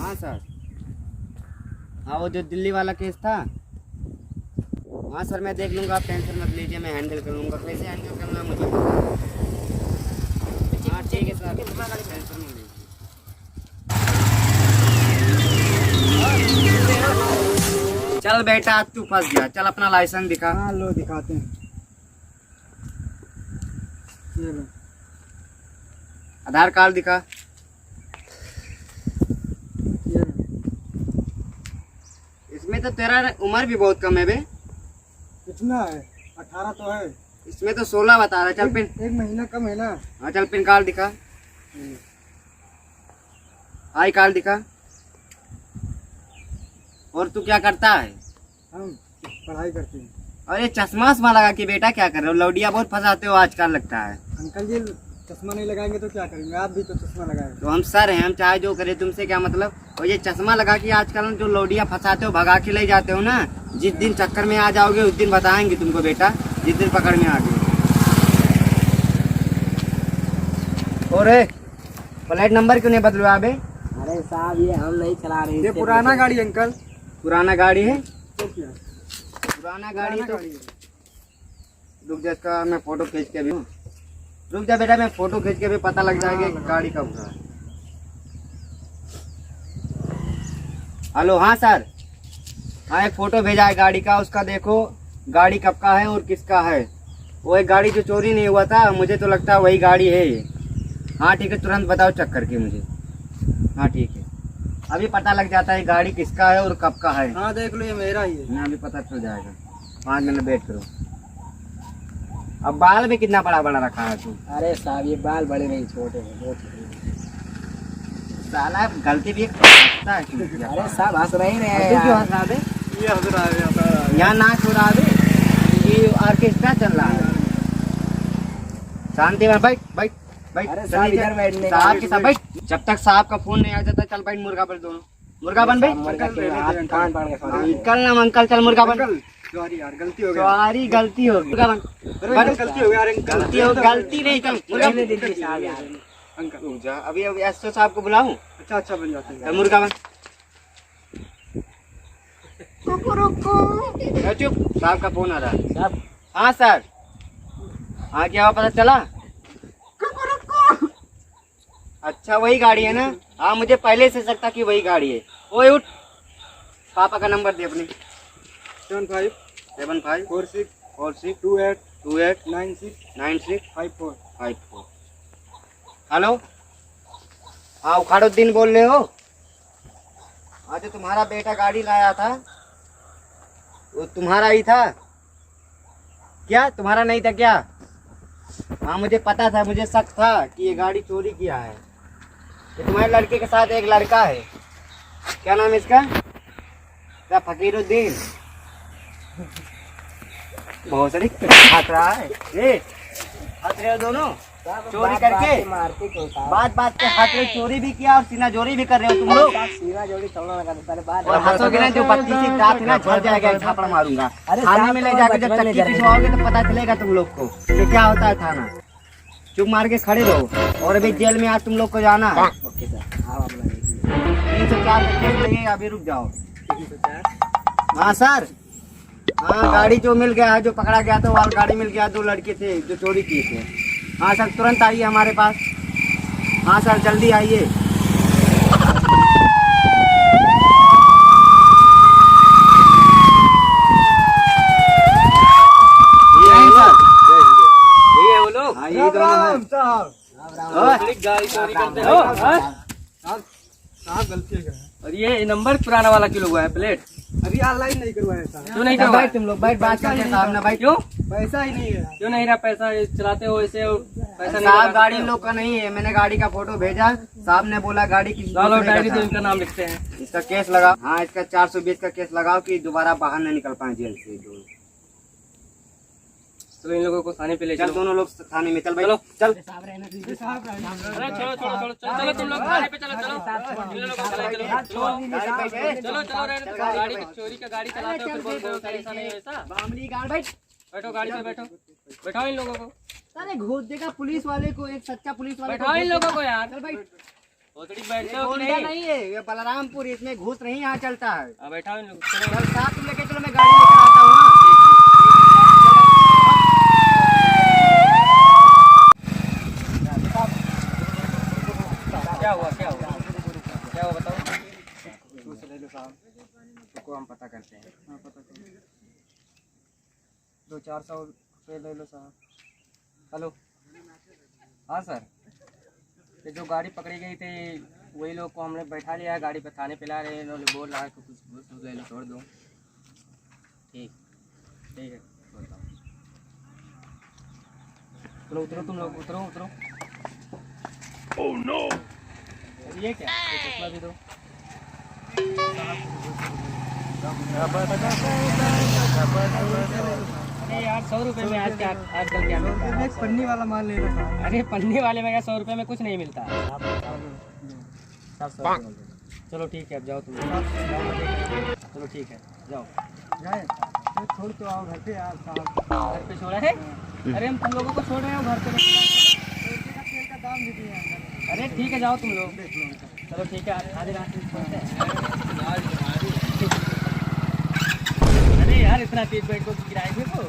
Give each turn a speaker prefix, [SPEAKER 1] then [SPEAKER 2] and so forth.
[SPEAKER 1] हाँ सर। हाँ वो जो दिल्ली वाला केस था। हाँ सर मैं देख लूँगा, आप टेंशन मत लीजिए, मैं हैंडल कर लूँगा। कैसे हैंडल करना मुझे पता है। हाँ ठीक है सर, टेंशन मत लीजिए। चल बेटा तू फंस गया, चल अपना लाइसेंस दिखा।
[SPEAKER 2] हाँ लो दिखाते हैं। ये लो।
[SPEAKER 1] आधार कार्ड दिखा।
[SPEAKER 2] ये लो।
[SPEAKER 1] इसमें तो तेरा उम्र भी बहुत कम है बे।
[SPEAKER 2] कितना है? 18 तो है।
[SPEAKER 1] इसमें तो 16 बता रहा है। चल पिन।
[SPEAKER 2] एक महीना कम है ना।
[SPEAKER 1] हाँ चल पिन कार्ड दिखा। आई कार्ड दिखा। और तू क्या करता है?
[SPEAKER 2] हम पढ़ाई करते हैं।
[SPEAKER 1] और ये चश्मा वश्मा लगा के बेटा क्या कर रहे हो? लौडिया बहुत फंसाते हो आजकल लगता है।
[SPEAKER 2] अंकल जी चश्मा नहीं लगाएंगे तो क्या करेंगे? आप भी तो चश्मा लगाए।
[SPEAKER 1] तो हम सर हैं, हम चाहे जो करें, तुमसे क्या मतलब? और ये चश्मा लगा के आजकल जो लौडिया फंसाते हो, भगा के ले जाते हो ना, जिस दिन चक्कर में आ जाओगे उस दिन बताएंगे तुमको बेटा, जिस दिन पकड़ में आ गए। और प्लेट नंबर क्यों नहीं बदलवा बे?
[SPEAKER 3] अरे साहब ये हम नहीं चला रहे।
[SPEAKER 2] ये पुराना गाड़ी अंकल।
[SPEAKER 1] पुराना गाड़ी है?
[SPEAKER 2] तो क्या?
[SPEAKER 1] पुराना गाड़ी तो रुक जा, इसका मैं फोटो खींच के भी। रुक जा बेटा, मैं फोटो खींच के भी पता लग जाएगा कि गाड़ी कब का है। हेलो हाँ सर। हाँ एक फोटो भेजा है गाड़ी का, उसका देखो गाड़ी कब का है और किसका है। वो एक गाड़ी जो चोरी नहीं हुआ था, मुझे तो लगता है वही गाड़ी है ये। हाँ ठीक है, तुरंत बताओ चेक करके मुझे। हाँ ठीक है, अभी पता लग जाता है गाड़ी किसका है और कब का है।
[SPEAKER 2] हाँ देख लो ये मेरा ही है।
[SPEAKER 1] मैं अभी पता चल जाएगा। 5 मिनट वेट करो। अब बाल भी कितना बड़ा बड़ा रखा है तू।
[SPEAKER 3] अरे साहब ये बाल बड़े नहीं छोटे हैं, बहुत छोटे हैं।
[SPEAKER 1] साला गलती भी करता है।
[SPEAKER 3] अरे साहब हंस रहे हैं
[SPEAKER 1] तू क्यों हंस रहा है?
[SPEAKER 2] ये हंस रहा है
[SPEAKER 1] यहाँ नाच हो रहा है, ये ऑर्केस्ट्रा चल रहा है। शांति में बैठ बैठ बैठ।
[SPEAKER 3] अरे साहब इधर बैठने का।
[SPEAKER 1] साहब के साथ बैठ। जब तक साहब का फोन नहीं आ जाता, चल बैठ मुर्गा बन दोनों। मुर्गा बन भाई।
[SPEAKER 3] कान पकड़ के खड़ा है।
[SPEAKER 1] कल ना अंकल, चल मुर्गा बन।
[SPEAKER 2] सॉरी यार गलती हो गई।
[SPEAKER 1] सॉरी गलती होगी। मुर्गा बन।
[SPEAKER 2] गलती हो गई यार।
[SPEAKER 1] गलती नहीं, चल मुर्गा
[SPEAKER 3] रहने दीजिए साहब यार।
[SPEAKER 2] अंकल
[SPEAKER 1] रुक जा, अभी अभी एसओ साहब को बुलाऊं?
[SPEAKER 2] अच्छा बन जाते हैं।
[SPEAKER 1] चल मुर्गा बन। चुप, साहब का फोन आ रहा है।
[SPEAKER 3] साहब
[SPEAKER 1] हाँ सर। हाँ क्या हुआ, पता चला? अच्छा वही गाड़ी है ना? हाँ मुझे पहले से शक था कि वही गाड़ी है। ओए उठ, पापा का नंबर दे अपनी।
[SPEAKER 2] 75
[SPEAKER 1] 75
[SPEAKER 2] 46
[SPEAKER 1] 46
[SPEAKER 2] 28
[SPEAKER 1] 28
[SPEAKER 2] 96
[SPEAKER 1] 96
[SPEAKER 2] 54।
[SPEAKER 1] 54। हेलो हाँ उखाड़ुद्दीन बोल रहे हो? हाँ जो तुम्हारा बेटा गाड़ी लाया था वो तुम्हारा ही था क्या? तुम्हारा नहीं था क्या? हाँ मुझे पता था, मुझे शक था कि ये गाड़ी चोरी किया है। ये तुम्हारे लड़के के साथ एक लड़का है, क्या नाम है इसका? क्या फकीरुद्दीन? बहुत सारी हंस रहा है। हंस रहे हो दोनों चोरी करके?
[SPEAKER 3] मारते क्यों साहब?
[SPEAKER 1] बात बात पे हंस रहे, चोरी भी किया और सीना जोरी भी कर रहे हो तुम लोग।
[SPEAKER 3] सीना जोड़ी चलना लगा सारे बात।
[SPEAKER 1] और हंसोगे ना जो 25 दांत है ना झड़ जाएगा, झापड़ मारूंगा।
[SPEAKER 3] अरे
[SPEAKER 1] थाने में ले जाकर जब
[SPEAKER 3] बचपन में
[SPEAKER 1] चक्की पिछवाओगे तो पता चलेगा तुम लोग को कि क्या होता है थाना। चुप मार के खड़े रहो। और अभी जेल में आज तुम लोग को जाना है।
[SPEAKER 3] ओके सर आओ आप लोग।
[SPEAKER 1] 304 का केस लगेगा, अभी रुक जाओ। हाँ सर। हाँ गाड़ी जो मिल गया है, जो पकड़ा गया था वो गाड़ी मिल गया, 2 लड़के थे जो चोरी किए थे। हाँ सर तुरंत आइए हमारे पास। हाँ सर जल्दी आइए। ये वो लोग। हाँ ये दोनों हैं।
[SPEAKER 3] गाड़ी चोरी करते हो?
[SPEAKER 2] साहब गलती हो गई।
[SPEAKER 3] और ये नंबर पुराना वाला क्यों हुआ है प्लेट?
[SPEAKER 2] अभी ऑनलाइन नहीं करवाया साहब।
[SPEAKER 3] क्यों नहीं
[SPEAKER 1] बैठ
[SPEAKER 3] करवाया?
[SPEAKER 1] तुम लोग, बैठ बात करते हैं साहब ना भाई।
[SPEAKER 3] क्यों
[SPEAKER 2] पैसा ही नहीं है।
[SPEAKER 3] क्यों नहीं रहा पैसा? ये चलाते हो ऐसे और पैसा नहीं
[SPEAKER 1] साहब
[SPEAKER 3] लगा
[SPEAKER 1] गाड़ी
[SPEAKER 3] सकते हो?
[SPEAKER 1] लोग का नहीं है, मैंने गाड़ी का फोटो भेजा, साहब ने बोला गाड़ी किसी
[SPEAKER 3] चलो
[SPEAKER 1] दूसरे का
[SPEAKER 3] डायरी
[SPEAKER 1] था।
[SPEAKER 3] तो इनका नाम लिखते हैं।
[SPEAKER 1] इसका केस लगा। हाँ इसका 420 का केस लगाओ कि दोबारा बाहर न निकल पाए जेल से।
[SPEAKER 3] चलो इन लोगों को थाने पे ले
[SPEAKER 1] चल
[SPEAKER 3] चलो।
[SPEAKER 1] दोनों लोग थाने में। चल भाई
[SPEAKER 3] चलो।
[SPEAKER 1] चल।
[SPEAKER 3] अरे चलो चलो तुम लोग थाने पे चलो। इन लोगों को चलो रहने दो। गाड़ी की चोरी का गाड़ी चलाते हो फिर बोल ऐसा नहीं है ऐसा।
[SPEAKER 1] बामड़ी गाड़ बैठ।
[SPEAKER 3] बैठो गाड़ी पे बैठो। बैठाओ इन लोगों को।
[SPEAKER 1] साले घूस देगा पुलिस वाले को, एक सच्चा पुलिस वाले को।
[SPEAKER 3] बैठाओ इन लोगों को यार।
[SPEAKER 1] चल भाई।
[SPEAKER 3] ओतड़ी बैठते
[SPEAKER 1] ये
[SPEAKER 3] हो कि
[SPEAKER 1] गोंडा
[SPEAKER 3] नहीं?
[SPEAKER 1] नहीं है, ये बलरामपुर, इसमें घूस नहीं यहाँ चलता है।
[SPEAKER 3] हाँ बैठा इन लोग चलो।
[SPEAKER 1] कल साथ में लेके चलो, मैं गाड़ी लेकर आता हूँ।
[SPEAKER 3] क्या हुआ क्या हुआ क्या हुआ बताओ।
[SPEAKER 2] दूसरे ले लो साहब।
[SPEAKER 3] रुको हम पता करते हैं।
[SPEAKER 2] हाँ पता करो। 200-400 रुपये ले लो साहब।
[SPEAKER 3] हेलो हाँ सर, ये जो गाड़ी पकड़ी गई थी वही लोग को हमने बैठा लिया है गाड़ी पे, थाने पे ला रहे हैं। इन्होंने बोल रहा है कि कुछ घूस ले लो, छोड़ दो। ठीक ठीक है बताओ। चलो उतरो तुम लोग, उतरो उतरो। ओह नो, ये क्या, ये चश्मा भी दो। अरे यार 100 रुपये में आज क्या आजकल क्या मिलता है?
[SPEAKER 2] एक पन्नी वाला माल ले लो साहब।
[SPEAKER 3] अरे पन्नी वाले में क्या 100 रुपये में कुछ नहीं मिलता। चलो ठीक है अब जाओ तुम। चलो ठीक है जाओ।
[SPEAKER 2] जाए तो छोड़ तो आओ घर पे यार साहब।
[SPEAKER 3] घर पे छोड़ा है? अरे हम तुम लोगों को छोड़ रहे हो घर पे।
[SPEAKER 2] तेल का दाम भी दिए हैं।
[SPEAKER 3] अरे ठीक है जाओ तुम लोग। चलो ठीक है आधे रास्ते से पहुंचते हैं। अरे यार इतना तेज बैठ को किराए पे तो